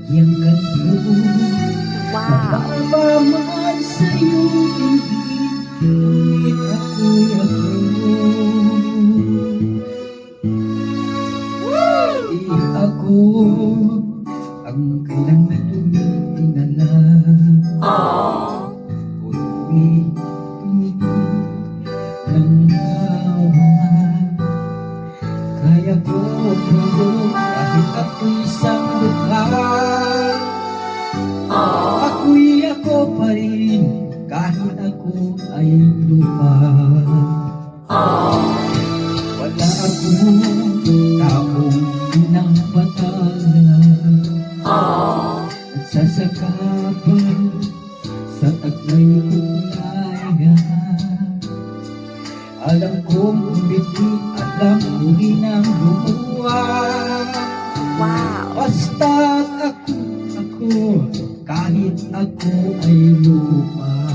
yang kanto. Wow. Nagmamahal sa'yo, ngunit ako'y ako. Di ako ang kailang may tumitingala. Kundi tumitig ng hawa. Kaya ko kahit ako'y isang mukha. Ako'y ako pa rin kahit ako ay lupa. Wala akong taong pinampatalan at sasakapan sa taglay kulaya. Alam kong umiti at lang uli ng lumuwa. Wow. Basta't ako kahit ako ay lupa.